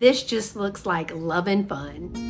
This just looks like love and fun.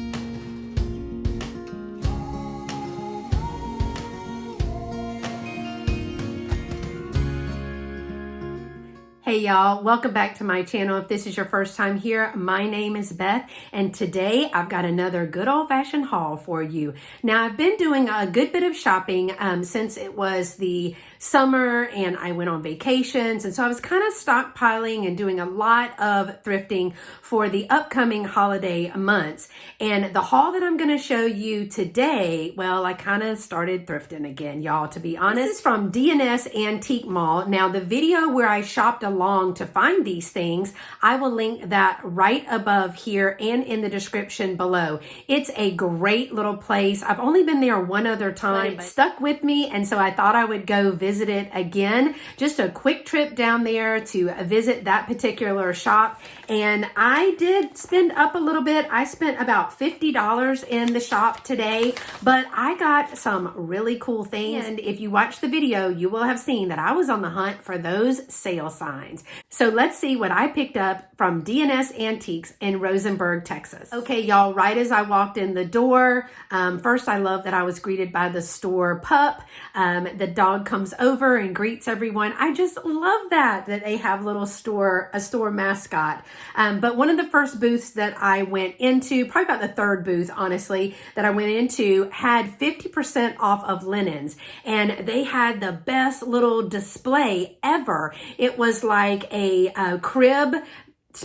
Hey y'all, welcome back to my channel. If this is your first time here, my name is Beth, and today I've got another good old-fashioned haul for you. Now, I've been doing a good bit of shopping since it was the summer and I went on vacations, and so I was kind of stockpiling and doing a lot of thrifting for the upcoming holiday months. And the haul that I'm going to show you today, well, I kind of started thrifting again, y'all, to be honest. This is from D&S Antique Mall. Now, the video where I shopped along to find these things, I will link that right above here and in the description below. It's a great little place. I've only been there one other time. It stuck with me, and so I thought I would go visit it again. Just a quick trip down there to visit that particular shop, and I did spend up a little bit. I spent about $50 in the shop today, but I got some really cool things, and if you watch the video, you will have seen that I was on the hunt for those sale signs. So let's see what I picked up from D&S Antiques in Rosenberg, Texas. Okay, y'all, right as I walked in the door, first I love that I was greeted by the store pup. The dog comes over and greets everyone. I just love that they have a store mascot. But one of the first booths that I went into, probably about the third booth, honestly, that I went into had 50% off of linens, and they had the best little display ever. It was like a crib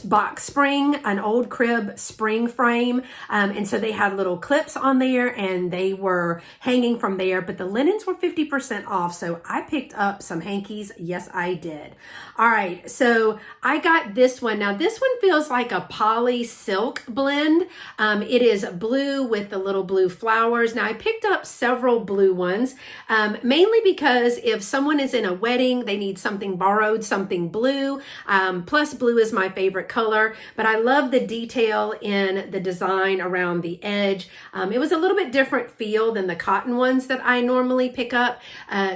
box spring, an old crib spring frame, and so they had little clips on there and they were hanging from there, but the linens were 50% off, so I picked up some hankies. Yes, I did. All right, so I got this one. Now this one feels like a poly silk blend. It is blue with the little blue flowers. Now I picked up several blue ones, mainly because if someone is in a wedding, they need something borrowed, something blue, plus blue is my favorite color, but I love the detail in the design around the edge. It was a little bit different feel than the cotton ones that I normally pick up,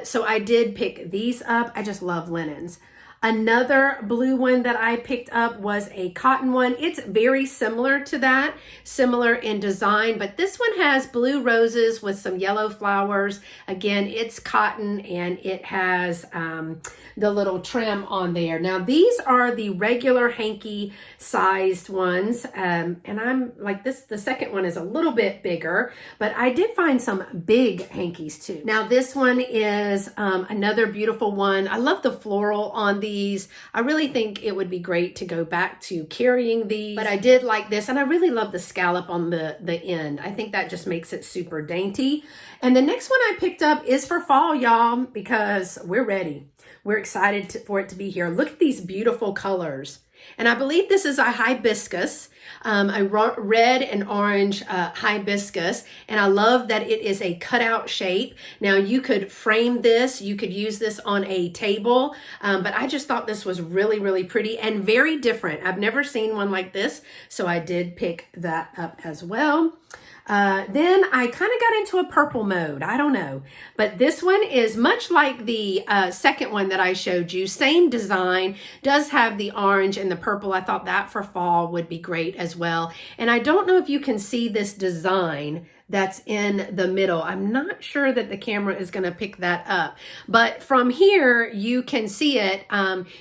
so I did pick these up. I just love linens. Another blue one that I picked up was a cotton one. It's very similar to that, similar in design, but this one has blue roses with some yellow flowers. Again, it's cotton and it has the little trim on there. Now these are the regular hanky sized ones, and I'm like this, the second one is a little bit bigger, but I did find some big hankies too. Now this one is another beautiful one. I love the floral on these. I really think it would be great to go back to carrying these, but I did like this, and I really love the scallop on the end. I think that just makes it super dainty. And the next one I picked up is for fall, y'all, because we're ready. We're excited for it to be here. Look at these beautiful colors. And I believe this is a hibiscus, a red and orange hibiscus. And I love that it is a cutout shape. Now you could frame this, you could use this on a table, but I just thought this was really, really pretty and very different. I've never seen one like this, so I did pick that up as well. Then I kind of got into a purple mode. I don't know, but this one is much like the second one that I showed you. Same design, does have the orange and the purple. I thought that for fall would be great as well. And I don't know if you can see this design that's in the middle. I'm not sure that the camera is going to pick that up, but from here you can see it.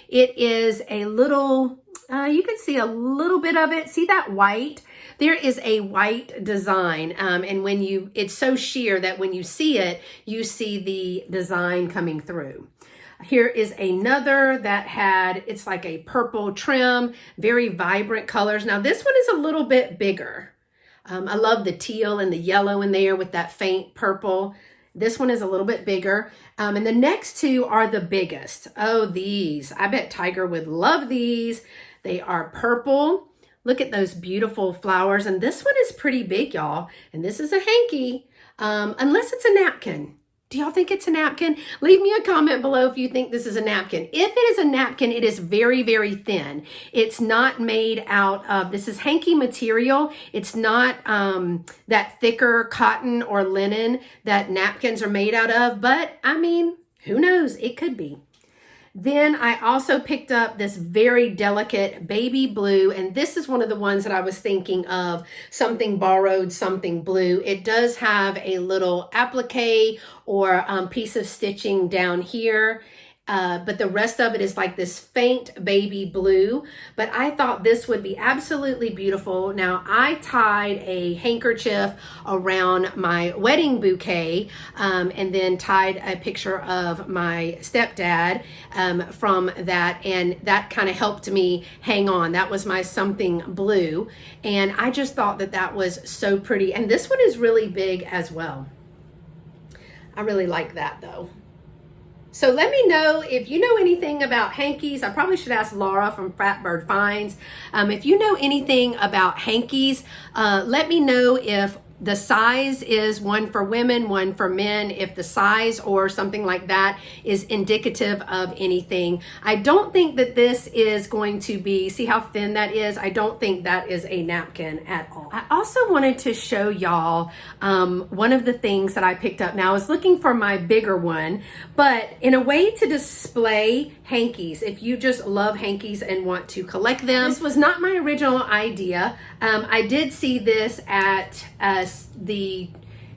It is a little, you can see a little bit of it. See that white? There is a white design, and it's so sheer that when you see it, you see the design coming through. Here is another that it's like a purple trim, very vibrant colors. Now this one is a little bit bigger. I love the teal and the yellow in there with that faint purple. This one is a little bit bigger. And the next two are the biggest. Oh, these. I bet Tiger would love these. They are purple. Look at those beautiful flowers. And this one is pretty big, y'all. And this is a hanky, unless it's a napkin. Do y'all think it's a napkin? Leave me a comment below if you think this is a napkin. If it is a napkin, it is very, very thin. It's not made out of, this is hanky material. It's not that thicker cotton or linen that napkins are made out of, but I mean, who knows? It could be. Then I also picked up this very delicate baby blue, and this is one of the ones that I was thinking of, something borrowed, something blue. It does have a little applique or piece of stitching down here. But the rest of it is like this faint baby blue. But I thought this would be absolutely beautiful. Now, I tied a handkerchief around my wedding bouquet and then tied a picture of my stepdad from that. And that kind of helped me hang on. That was my something blue. And I just thought that that was so pretty. And this one is really big as well. I really like that though. So let me know if you know anything about hankies. I probably should ask Laura from Fatbird Finds. If you know anything about hankies, let me know if the size is one for women, one for men, if the size or something like that is indicative of anything. I don't think that this is going to be, see how thin that is? I don't think that is a napkin at all. I also wanted to show y'all one of the things that I picked up. Now I was looking for my bigger one, but in a way to display hankies, if you just love hankies and want to collect them. This was not my original idea. I did see this at the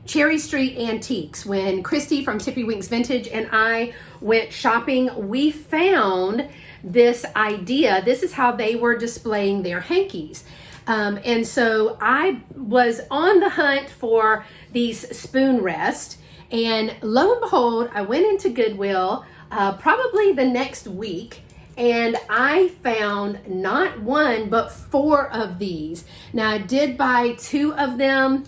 Cherry Street Antiques when Christy from Tippywinks Vintage and I went shopping. We found this idea. This is how they were displaying their hankies. And so I was on the hunt for these spoon rests, and lo and behold, I went into Goodwill probably the next week, and I found not one but 4 of these. Now I did buy 2 of them,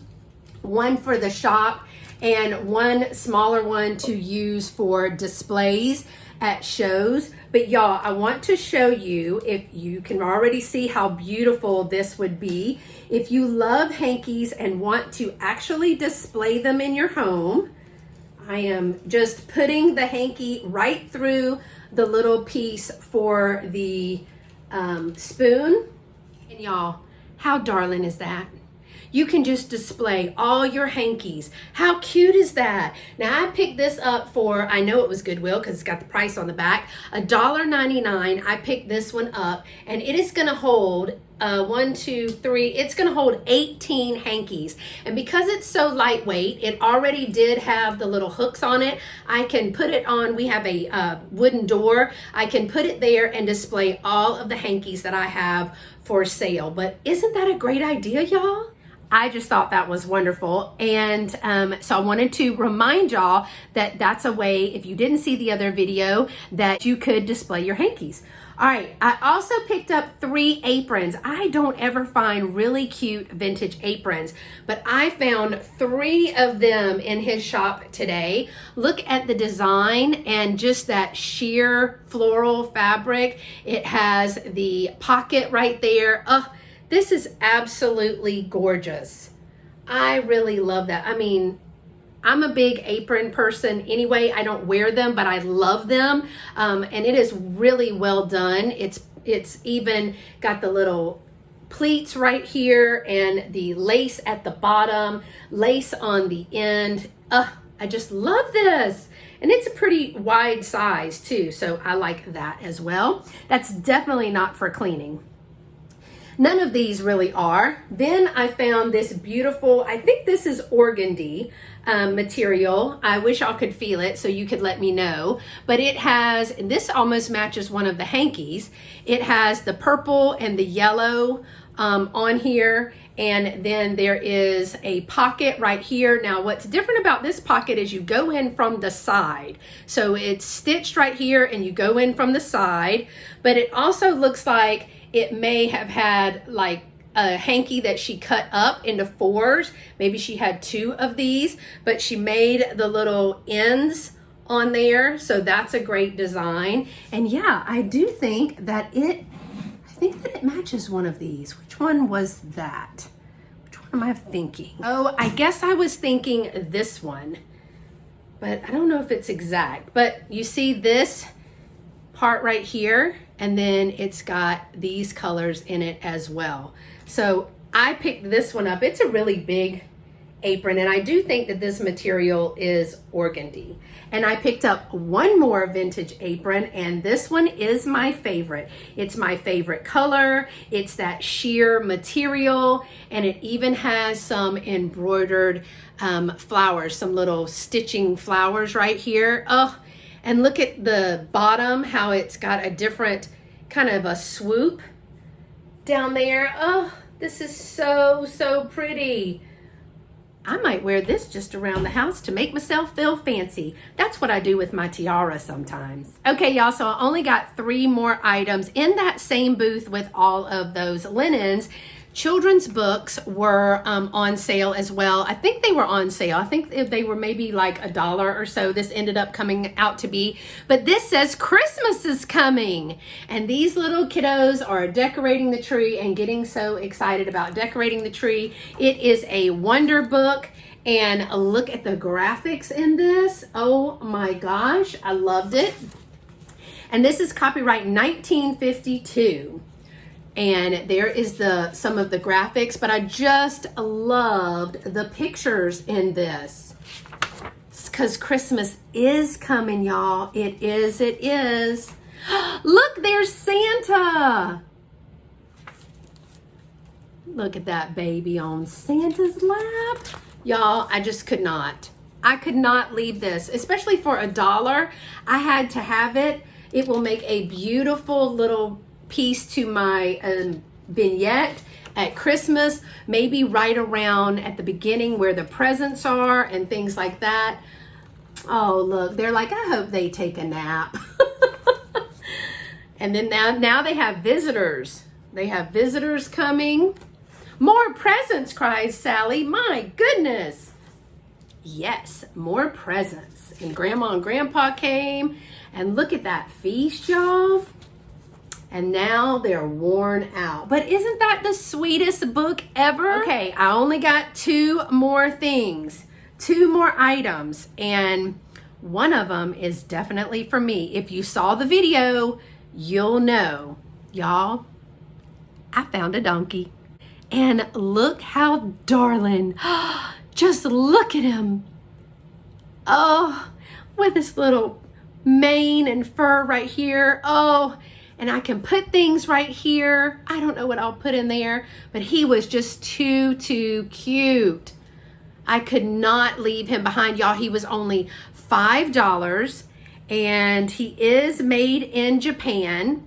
one for the shop and one smaller one to use for displays at shows. But y'all, I want to show you, if you can already see how beautiful this would be, if you love hankies and want to actually display them in your home. I am just putting the hanky right through the little piece for the spoon. And y'all, how darling is that? You can just display all your hankies. How cute is that? Now I picked this up for, I know it was Goodwill because it's got the price on the back, $1.99. I picked this one up, and it is gonna hold 1, 2, 3, it's gonna hold 18 hankies. And because it's so lightweight, it already did have the little hooks on it. I can put it on, we have a wooden door. I can put it there and display all of the hankies that I have for sale. But isn't that a great idea, y'all? I just thought that was wonderful. And so I wanted to remind y'all that that's a way, if you didn't see the other video, that you could display your hankies. All right, I also picked up 3 aprons. I don't ever find really cute vintage aprons, but I found 3 of them in his shop today. Look at the design and just that sheer floral fabric. It has the pocket right there. This is absolutely gorgeous. I really love that. I mean, I'm a big apron person anyway. I don't wear them, but I love them. And it is really well done. It's even got the little pleats right here and the lace at the bottom, lace on the end. I just love this. And it's a pretty wide size too, so I like that as well. That's definitely not for cleaning. None of these really are. Then I found this beautiful, I think this is organdy material. I wish y'all could feel it so you could let me know. But it has, this almost matches one of the hankies. It has the purple and the yellow on here. And then there is a pocket right here. Now what's different about this pocket is you go in from the side. So it's stitched right here and you go in from the side. But it also looks like it may have had like a hanky that she cut up into 4s. Maybe she had 2 of these, but she made the little ends on there. So that's a great design. And yeah, I do think that it matches one of these. Which one was that? Which one am I thinking? Oh, I guess I was thinking this one, but I don't know if it's exact. But you see this part right here, and then it's got these colors in it as well. So I picked this one up. It's a really big apron, and I do think that this material is organdy. And I picked up one more vintage apron, and this one is my favorite. It's my favorite color. It's that sheer material, and it even has some embroidered flowers, some little stitching flowers right here. Oh, and look at the bottom, how it's got a different kind of a swoop down there. Oh, this is so, so pretty. I might wear this just around the house to make myself feel fancy. That's what I do with my tiara sometimes. Okay, y'all, so I only got 3 more items in that same booth with all of those linens. Children's books were on sale as well. I think they were on sale. I think they were maybe like $1 or so. This ended up coming out to be. But this says Christmas is coming. And these little kiddos are decorating the tree and getting so excited about decorating the tree. It is a wonder book. And look at the graphics in this. Oh my gosh, I loved it. And this is copyright 1952. And there is some of the graphics, but I just loved the pictures in this. It's because Christmas is coming, y'all. It is, it is. Look, there's Santa. Look at that baby on Santa's lap. Y'all, I just could not. I could not leave this, especially for $1. I had to have it. It will make a beautiful little piece to my vignette at Christmas, maybe right around at the beginning where the presents are and things like that. Oh, look, they're like, I hope they take a nap. And then now they have visitors. They have visitors coming. More presents, cries Sally. My goodness. Yes, more presents. And Grandma and Grandpa came. And look at that feast, y'all. And now they're worn out. But isn't that the sweetest book ever? Okay, I only got 2 more things, 2 more items, and one of them is definitely for me. If you saw the video, you'll know. Y'all, I found a donkey. And look how darling. Just look at him. Oh, with this little mane and fur right here. Oh, and I can put things right here. I don't know what I'll put in there, but he was just too cute. I could not leave him behind, y'all. He was only $5, and he is made in Japan.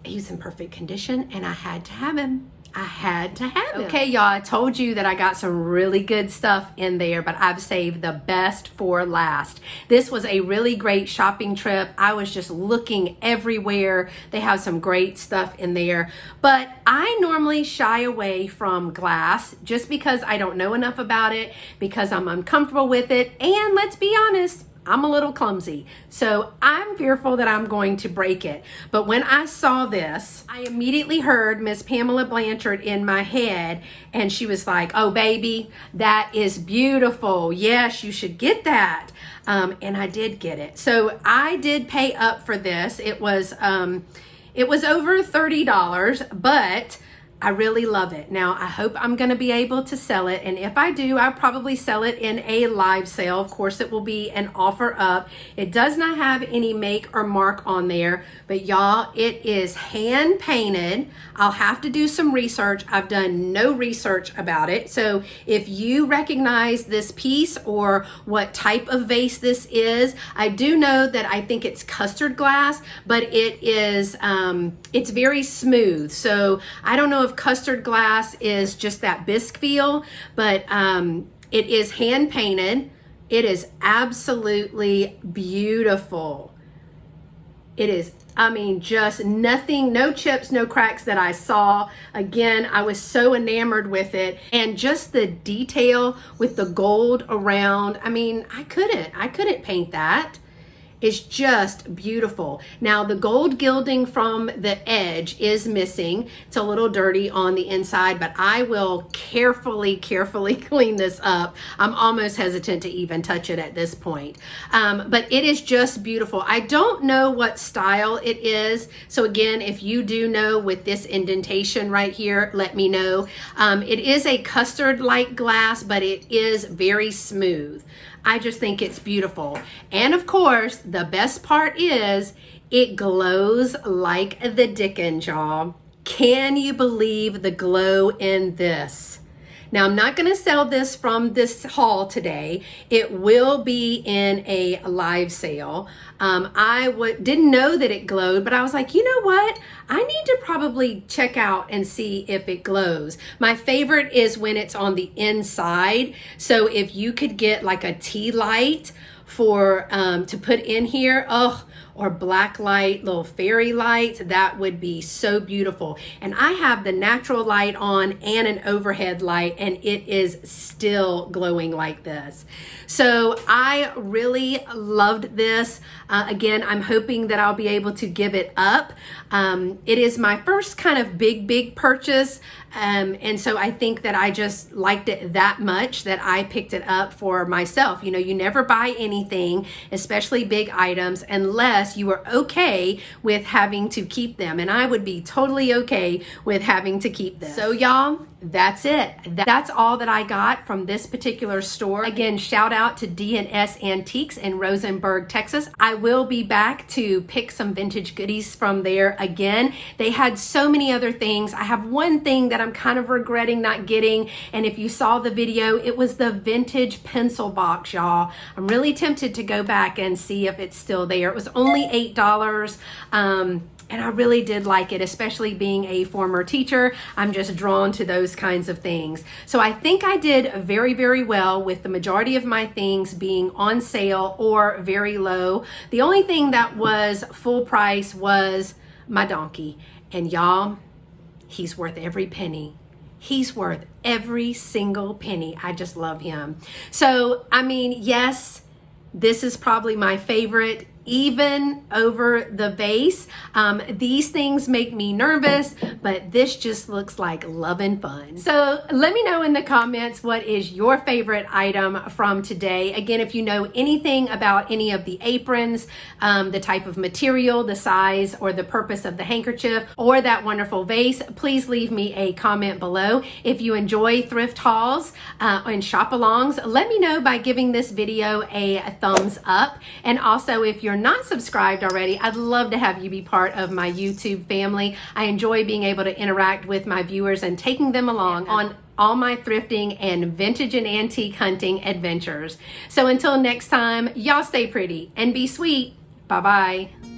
He's in perfect condition, and I had to have him. I had to have him. Okay, y'all, I told you that I got some really good stuff in there, but I've saved the best for last. This was a really great shopping trip. I was just looking everywhere. They have some great stuff in there, but I normally shy away from glass just because I don't know enough about it, because I'm uncomfortable with it, and let's be honest, I'm a little clumsy, so I'm fearful that I'm going to break it. But when I saw this, I immediately heard Miss Pamela Blanchard in my head, and she was like, oh baby, that is beautiful. Yes, you should get that. And I did get it. So I did pay up for this. It was over $30, but I really love it. Now, I hope I'm going to be able to sell it. And if I do, I'll probably sell it in a live sale. Of course, it will be an offer up. It does not have any make or mark on there. But y'all, it is hand painted. I'll have to do some research. I've done no research about it. So if you recognize this piece or what type of vase this is, I do know that I think it's custard glass, but it is, it's very smooth. So I don't know if custard glass is just that bisque feel, but it is hand painted. It is absolutely beautiful. It is, I mean, just nothing, no chips, no cracks that I saw. Again, I was so enamored with it, and just the detail with the gold around. I mean, I couldn't paint that. is just beautiful. Now the gold gilding from the edge is missing. It's a little dirty on the inside, but I will carefully clean this up. I'm almost hesitant to even touch it at this point. But it is just beautiful. I don't know what style it is. So again, if you do know with this indentation right here, let me know. It is a custard-like glass, but it is very smooth. I just think it's beautiful. And of course, the best part is it glows like the dickens, y'all. Can you believe the glow in this? Now, I'm not going to sell this from this haul today. It will be in a live sale. I didn't know that it glowed, but I was like, you know what? I need to probably check out and see if it glows. My favorite is when it's on the inside. So if you could get like a tea light for to put in here, or black light, little fairy lights, that would be so beautiful. And I have the natural light on and an overhead light, and it is still glowing like this. So I really loved this. Again, I'm hoping that I'll be able to give it up. It is my first kind of big purchase. And so I think that I just liked it that much that I picked it up for myself. You know, you never buy anything, especially big items, unless you are okay with having to keep them. And I would be totally okay with having to keep them. So y'all, that's it. That's all that I got from this particular store. Again, shout out to D&S Antiques in Rosenberg, Texas. I will be back to pick some vintage goodies from there again. They had so many other things. I have one thing that I'm kind of regretting not getting, and if you saw the video, it was the vintage pencil box, y'all. I'm really tempted to go back and see if it's still there. It was only $8. And I really did like it, especially being a former teacher. I'm just drawn to those kinds of things. So I think I did very well with the majority of my things being on sale or very low. The only thing that was full price was my donkey. And y'all, he's worth every penny. He's worth every single penny. I just love him. So, I mean, yes, this is probably my favorite, even over the vase. These things make me nervous, but this just looks like love and fun. So let me know in the comments what is your favorite item from today. Again, if you know anything about any of the aprons, the type of material, the size, or the purpose of the handkerchief, or that wonderful vase, please leave me a comment below. If you enjoy thrift hauls and shop-alongs, let me know by giving this video a thumbs up. And also, if you're not subscribed already, I'd love to have you be part of my YouTube family. I enjoy being able to interact with my viewers and taking them along on all my thrifting and vintage and antique hunting adventures. So until next time, y'all stay pretty and be sweet. Bye-bye.